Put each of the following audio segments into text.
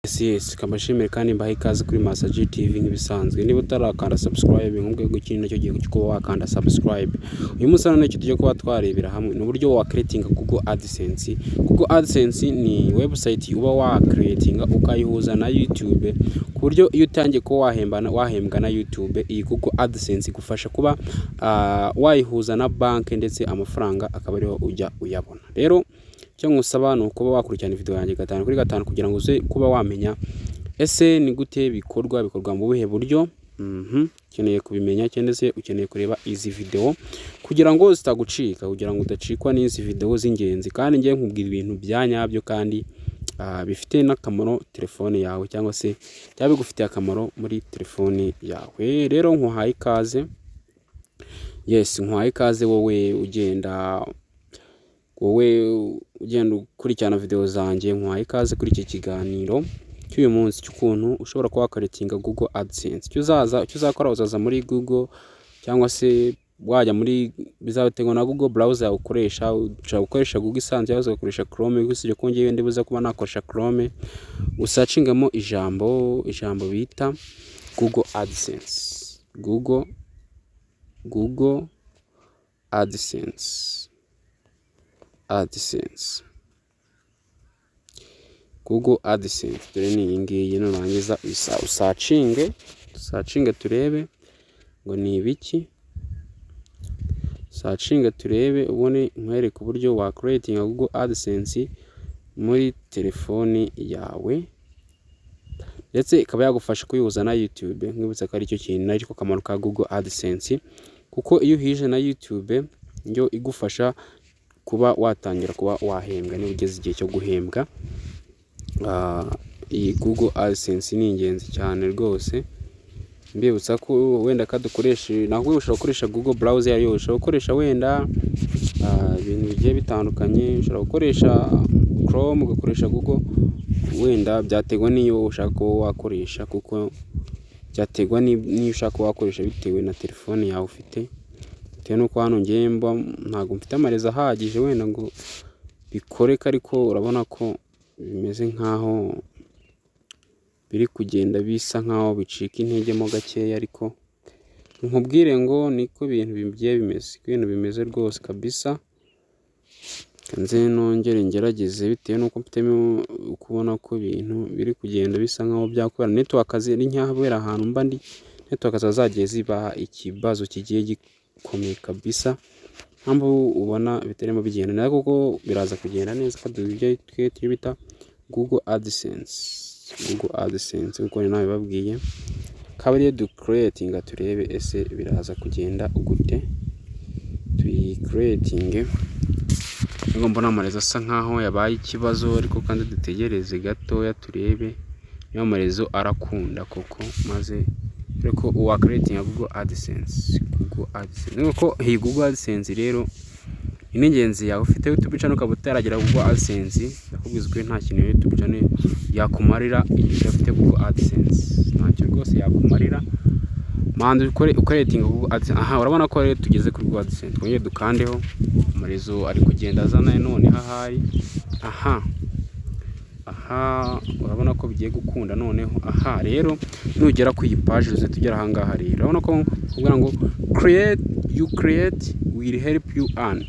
Yes, kamashimire kandi mbahe ikaze kuri Master TV nk'ibisanzwe. Niba utarakanda subscribe nkubwe gukina nacyo gihe kuko wakanda subscribe. Uyu munsi hano nicyo tujye kuba twarebera hamwe n'uburyo wa creating Google AdSense. Google AdSense ni website uba wa creating ukayihuza na YouTube ku buryo iyo utangiye ko wahembwa na YouTube, iyi Google AdSense igufasha kuba wayihuza na bank ndetse amafaranga akaba ariho ujya uyabona. Rero cyo ngusaba no kuba wakurikirana video yanjye 5 kuri 5 kugira ngo uze kuba wamenya ese ni gute bikorwa mu buhe buryo. Ukeneye kubimenya cyangwa se ukeneye kureba izi video kugira ngo zitagucika, kugira ngo udacikwa n'izi video z'ingenzi, kandi ngiye nkubwira ibintu byanyabyo kandi bifite n'akamaro telefone yawe cyangwa se byabigufitiye akamaro muri telefone yawe. Rero nkuhaye ikaze. Yes, nkuhaye ikaze wowe ugenda ukurikirana video zanjye. Nkuhaye ikaze kuri iki kiganiro cy'uyu munsi cy'ukuntu ushobora kuba wakaritinga Google AdSense. Icyo uzakora uzaza muri Google cyangwa se wajya muri bizategwa na Google browser ukoresha. Ushobora gukoresha Google isanzwe cyangwa ugakoresha Chrome, gusa ko ngiye ndibuza kuba nakoresha Chrome. Usacingamo ijambo bita Google AdSense. Google AdSense. Google AdSense dore ni ngiyi nurangiza usacinge turebe ngo ni ibiki. Sacinge turebe ubone nkwereka uburyo wa creating Google AdSense muri telefone yawe, ndetse ikaba yagufasha kuyihuza na YouTube. Nkibutsa ko ari cyo kintu ariko kamaro ka Google AdSense, kuko iyo uhije na YouTube nyo igufasha kuba watangira kuba wahembwa niba ugeze igihe cyo guhembwa. Iyi Google AdSense ni ingenzi cyane rwose. Mbibutsa ko wenda kadukoresha nawe ushobora gukoresha Google browser yayo, ushobora gukoresha wenda ibintu bigiye bitandukanye, ushobora gukoresha Chrome, ugakoresha Google, wenda byategwa niyo ushaka ko wakoresha, kuko byategwa niyo ushaka wakoresha bitewe na telefone yawe ufite. Bitewe nuko hano ngemba ntago mfite amareza ahagije wenda ngo bikoreka, ariko urabona ko bimeze nkaho biri kugenda bisa nkaho bicika intege mo gakeya, ariko nkubwire ngo niko ibintu bigiye bimeze. Ibintu bimeze rwose kabisa. Kanze nongere ngerageze bitewe nuko mfitemo ukubona ko ibintu biri kugenda bisa nkaho byakora network ari nyahabera ahantu mba ndi. Network zagiye ziba ikibazo kigiye gikomeye kabisa, mpamvu ubona bitarimo bigenda nako kuko biraza kugenda neza. Kaduje twe bita Google AdSense uko nawe babwiye kabari du creating turebe ese biraza kugenda gute. Twi creating ngo mbona amarezo asa nkaho yabaye ikibazo, ariko kandi dutegereze gatoya turebe niyo amarezo arakunda koko, maze reko uwa creating Google AdSense. Nuko iyi Google AdSense rero inengenzi yawe ufite YouTube channel ukabutaragira Google AdSense, yakubwizwe nta kintu YouTube channel yakumarira iyo ufite Google AdSense. Ntacyo rwose yakumarira. Mande creating Google AdSense. Urabona ko rero tugeze kuri Google AdSense. Twongeye dukandeho amarezo ari kugenda azana none hahari. Urabona ko bigiye gukunda noneho. Rero nugera ku iyi page uze tugera ahangaha rero. Urabona ko kugira ngo create will help you earn.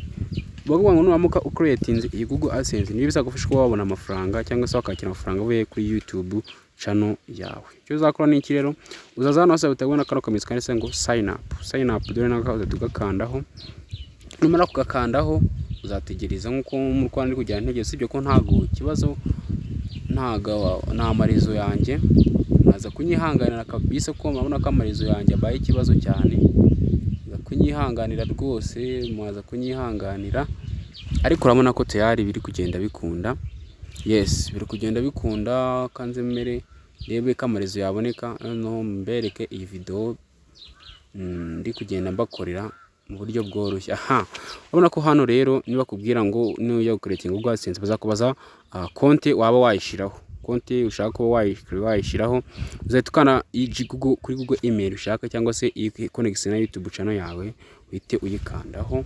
Bavuga ngo nuramuka ucreating iyi Google AdSense niba bizagufasha kuba wabona amafaranga cyangwa se wakakira amafaranga uvuye kuri YouTube channel yawe. Icyo uzakora ni iki rero, uzaza hano hose utabona kano kameze kanditse ngo sign up. Dore naka tugakandaho. Numara kugakandaho uzategereza nkuko mu Rwanda ari kujyana intege, sibyo ko ntago kibazo nta amarezo yanjye naza kunyihanganira kabisa, ko mabona ko amarezo yanjye abaye ikibazo cyane. Kunyihanganira rwose, mwaza kunyihanganira, ariko urabona ko tayari biri kugenda bikunda. Yes, biri kugenda bikunda. Kanze mere rebe kamarezo yaboneka no mbereke iyi video ndi kugenda mbakorera mu buryo bworoshye. Urabona ko hano rero niba kubwira ngo niyo yo creating Google AdSense bazakubaza konti waba wayishiraho. Konti ushaka ko wayishiraho uzahita ukana Google kuri Google email ushaka, cyangwa se connection na YouTube channel yawe uhite uyikandaho.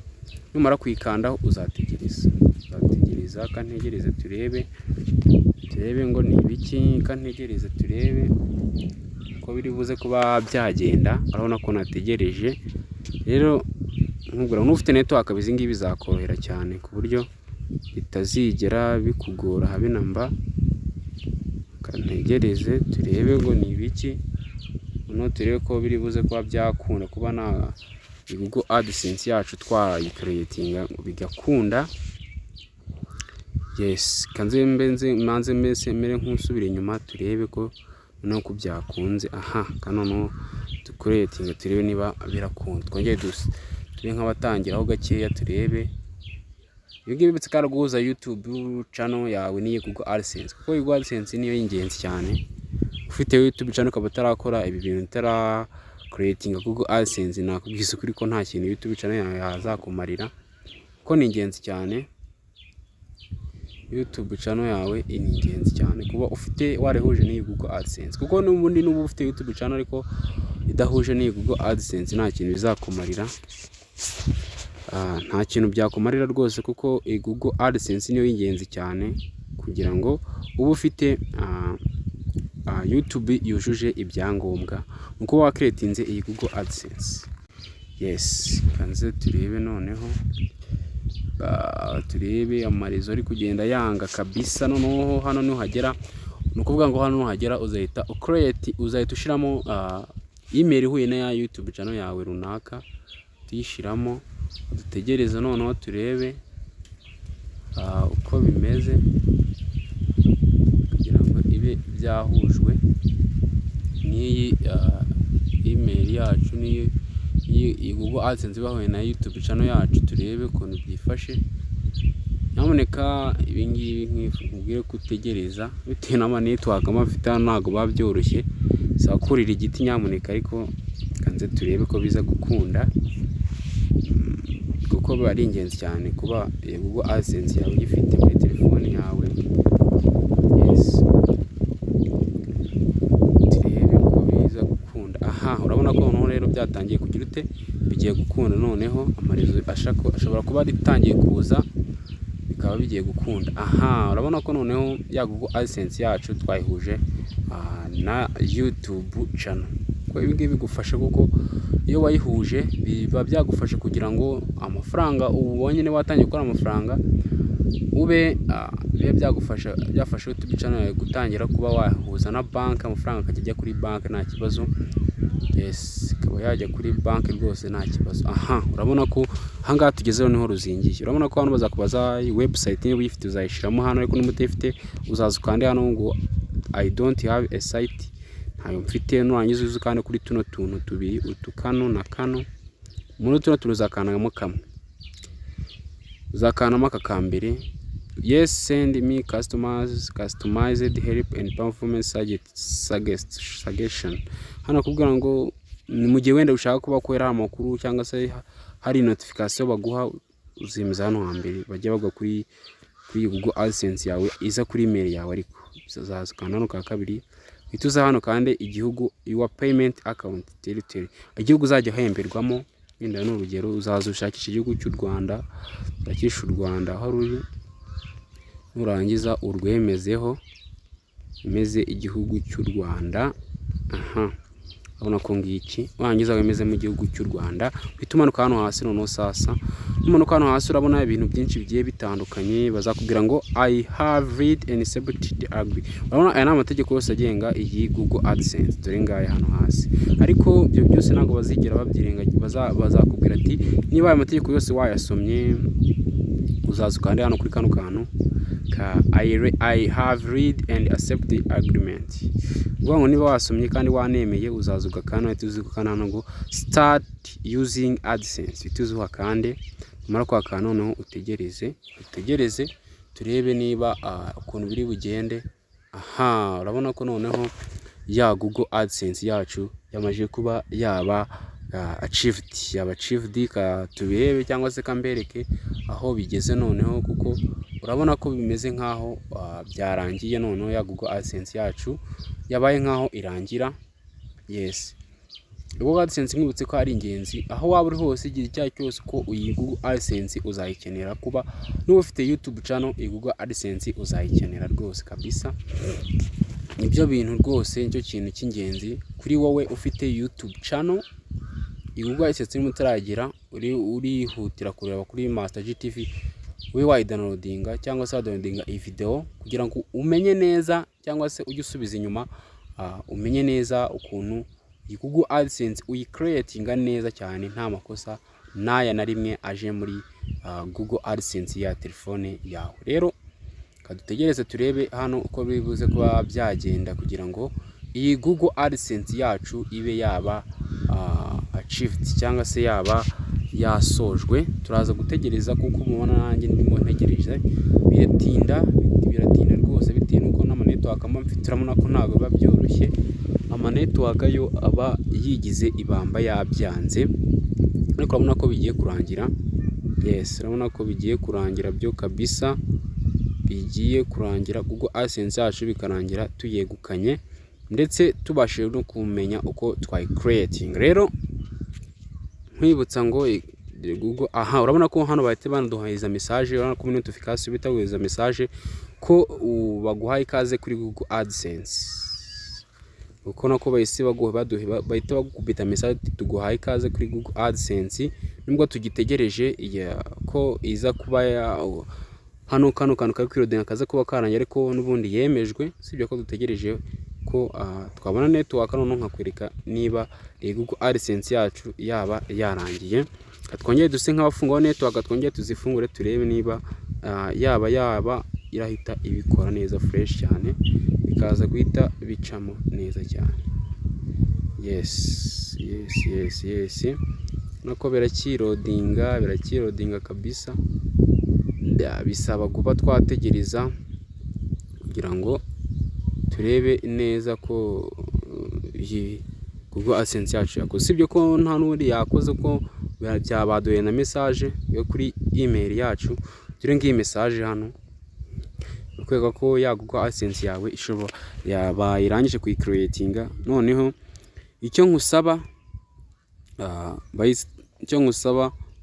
Numara kuyikandaho uzategereza kantegereze turebe turebe ngo ni ibiki, kantegereze turebe ko biri buze kuba byagenda. Urabona ko nategereje rero, nkubwira n'ufite network izi ngibi bizakorohera cyane ku buryo bitazigera bikugora habe namba. Kantegereze turebe ngo ni ibiki, noneho turebe ko biri buze kuba byakunda kuba na Google AdSense yacu twayicreatinga bigakunda. Yes, kanze manze mere nk'usubira inyuma turebe ko noneho ko byakunze. Aha kanono ducreatinga turebe niba birakunda. Twongeye tube nk'abatangiraho gakeya turebe. Ibyo bitse karaguza YouTube channel yawe niye Google AdSense, kuko Google AdSense niyo y'ingenzi cyane. Ufite YouTube channel ukaba utarakora ibi bintu, utara creating Google AdSense, nakubwiza ukuri ko nta kintu YouTube channel yawe yazakumarira, ko ni ingenzi cyane. YouTube channel yawe ni ingenzi cyane kuba ufite warehuje n'iyi Google AdSense, kuko n'ubundi n'ubu ufite YouTube channel ariko idahuje n'iyi Google AdSense nta kintu bizakumarira. Nta kintu byakumarira rwose, kuko Google AdSense niyo y'ingenzi cyane kugira ngo ube ufite YouTube yujuje ibyangombwa nuko wakreatinze iyi Google AdSense. Yes, kanze turebe noneho turebe amarezo ari kugenda yanga kabisa. Noneho hano nuhagera, nukuvuga ngo hano nuhagera uzahita create, uzahita ushiramo email ihuye na ya YouTube channel yawe runaka, tuyishiramo. Dutegereze noneho turebe uko bimeze kugira ngo ibe byahujwe n'iyi email yacu n'iyi Google AdSense bahuye na YouTube channel yacu. Turebe ukuntu byifashe. Nyamuneka ibi ngibi nkubwire kutegereza bitewe n'ama network amafite ntago babyoroshye, sakurira igiti nyamuneka, ariko kanze turebe ko biza gukunda, kuko bari ingenzi cyane kuba Google AdSense yawe ifite muri telefone yawe. Yes, turebe ko biza gukunda. Aha urabona ko noneho rero byatangiye kugira ute, bigiye gukunda. Noneho amarezo ashobora kuba ritangiye kuza, bikaba bigiye gukunda. Aha urabona ko noneho ya Google AdSense yacu twayihuje na YouTube channel. Ko ibi ngibi bigufasha, kuko iyo wayihuje biba byagufasha kugira ngo amafaranga ubonye ne watangiye gukora amafaranga ube byafasha YouTube channel yawe gutangira kuba wahuza na bank, amafaranga akajya kuri bank nta kibazo. Yes, kaba yajya kuri bank rwose nta kibazo. Aha urabona ko hanga tugezeho niho ruzingiye. Urabona ko hano bazakubaza website niba uyifite uzayishiramo hano, ariko nimutefite uzaza ukande hano ngo I don't have a site, ntayo mfite. Nurangiza uzukane kuri tuno tuntu tubiri, utukano na kano. Muri tuno turuzakanamo kamwe, uzakanamo akakambere. Yes, send me customized help and performance suggestion. Hano kubwira ngo mu gihe wenda ushaka kuba kwera amakuru cyangwa se hari notification baguha, uzimiza hano hambere bajya bagwa kuri Google AdSense yawe iza kuri email yawe, ariko uzazakana hano ka kabiri ituza hano kandi igihugu your payment account territory, igihugu uzajya hemberwamo. Wenda n'urugero uzaza ushakisha igihugu cy'u Rwanda, ushakisha u Rwanda aho ruri, nurangiza urwemezeho imeze igihugu cy'u Rwanda. Aha urabona ko ngiki wangiza wemeze mu gihugu cy'u Rwanda, bitumanuka hano hasi. Noneho sasa numanuka hano hasi urabona ibintu byinshi bigiye bitandukanye. Bazakubwira ngo I have read and accepted agree. Urabona aya n'amategeko yose agenga iyi Google AdSense, dore ngaye hano hasi. Ariko ibyo byose ntago bazigera babyirenga, bazakubwira ati niba aya mategeko yose wayasomye uzaza ukande hano kuri kano kantu ka I have read and accepted agreement. Ngo niba wasomye kandi wanemeye uzaza ugakana, tuzukana ngo start using AdSense, tuzuha kandi mara kwa kana. Noneho utegereze turebe niba ukuntu biri bugende. Aha urabona ko noneho ya Google AdSense yacu yamaje kuba yaba achieved, ka tubirebe cyangwa se kambereke aho bigeze noneho, kuko urabona ko bimeze nkaho byarangiye. Noneho ya Google AdSense yacu yabaye nkaho irangira. Yes, Google AdSense mwibutse ko ari ingenzi aho waba uri hose igihe icyayi cyose ko iyi Google AdSense uzayikenera, kuba n'uba ufite YouTube channel iyi Google AdSense uzayikenera rwose kabisa. Ibyo bintu rwose nicyo kintu cy'ingenzi kuri wowe ufite YouTube channel. Iyi Google AdSense mutaragira urihutira kureba kuri Master G TV, we wayidownloadinga cyangwa se wadownloadinga iyi video kugira ngo umenye neza cyangwa se ujye usubiza inyuma umenye neza ukuntu iyi Google AdSense uyicreatinga neza cyane nta makosa naya na rimwe aje muri Google AdSense ya telefone yawe. Rero kadutegereze turebe hano uko bibuze kuba byagenda kugira ngo iyi Google AdSense yacu ibe yaba achieved cyangwa se yaba yasojwe. Turaza gutegereza kuko mubona nanjye ndimo ntegereje, biratinda rwose bitewe nuko n'amanetwork mfite turabona ko ntago biba byoroshye. Amanetwork yo aba yigize ibamba yabyanze, ariko urabona ko bigiye kurangira. Yes, urabona ko bigiye kurangira byo kabisa, bigiye kurangira Google AdSense yacu bikarangira tuyegukanye ndetse tubashije no kumenya uko twayicreating. Rero nkwibutsa ngo Google urabona ko hano bahite banaduhaiza message, urabona ko notification bitaguheza message ko baguhaye ikaze kuri Google AdSense. Uko nako bahise bahita bagukubita message tuguhaye ikaze kuri Google AdSense, nubwo tugitegereje ko iza kuba hano kantu kari kwirodinga kaza kuba karangiye, ariko nubundi yemejwe. Sibyo ko dutegereje ko twabona network none nkakwereka niba Google AdSense yacu yaba yarangiye. Twongeye duse nk'abafungaho network, twongeye tuzifungure turebe niba yaba irahita ibikora neza fresh cyane, bikaza guhita bicamo neza cyane. Yes. Nako birakirodinga kabisa. Bisaba kuba twategereza kugira ngo turebe neza ko Google AdSense yacu yakoze. Sibyo ko nta n'uri yakoze ko byabadoye na message yo kuri email yacu. Dore ngiyi message hano ukwega ko ya Google AdSense yawe ishobora yabayirangije kuyicreatinga. Noneho icyo nkusaba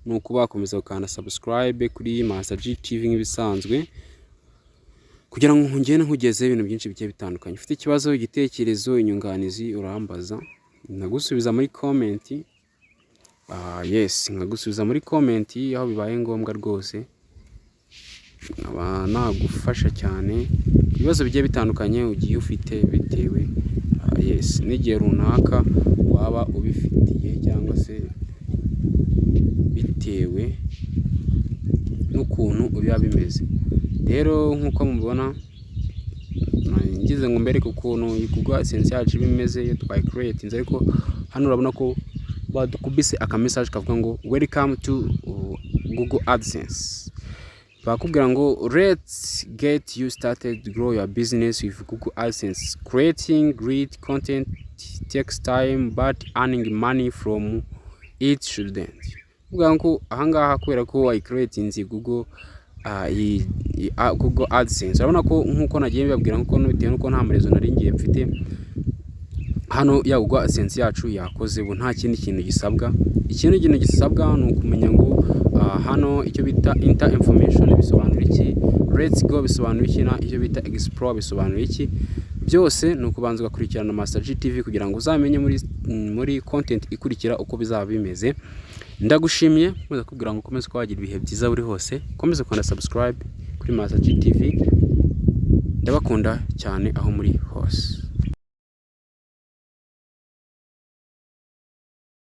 ni ukuba bakomeza gukanda subscribe kuri Master G TV nk'ibisanzwe kugira ngo ngende nkugeze ibintu byinshi bigiye bitandukanye. Ufite ikibazo, igitekerezo, inyunganizi urambaza, nagusubiza muri comment. Yes, nkagusubiza muri comment aho bibaye ngombwa rwose. Nagufasha cyane ibibazo bigiye bitandukanye ugiye ufite bitewe yes n'igihe runaka waba ubifitiye cyangwa se bitewe n'ukuntu biba bimeze. Rero nkuko mubona ngize ngo mbereke ukuntu Google AdSense yacu bimeze iyo twayicreatinze, ariko hano urabona ko badukubise aka message kavuga ngo welcome to Google AdSense. Bakubwira ngo let's get you started to grow your business with Google AdSense. Creating great content takes time but earning money from it shouldn't. Ubwo ngo ahangaha kubera ko wayicreatinze Google AdSense, urabona ko nkuko nagiye bibabwira nkuko bitewe nuko nta marezo nari ngiye mfite hano ya Google AdSense yacu yakoze. Ubu nta kindi kintu gisabwa. Ikintu gisabwa ni ukumenya ngo hano icyo bita enter information bisobanura iki, let's go bisobanura iki, na icyo bita explore bisobanura iki. Byose ni ukubanza ugakurikirana Master G TV kugira ngo uzamenye muri content ikurikira uko bizaba bimeze. Ndagushimiye muze kubwira ngo ukomeze kwagira ibihe byiza buri hose, ukomeze kwanda subscribe kuri Master G TV. Ndabakunda cyane aho muri hose.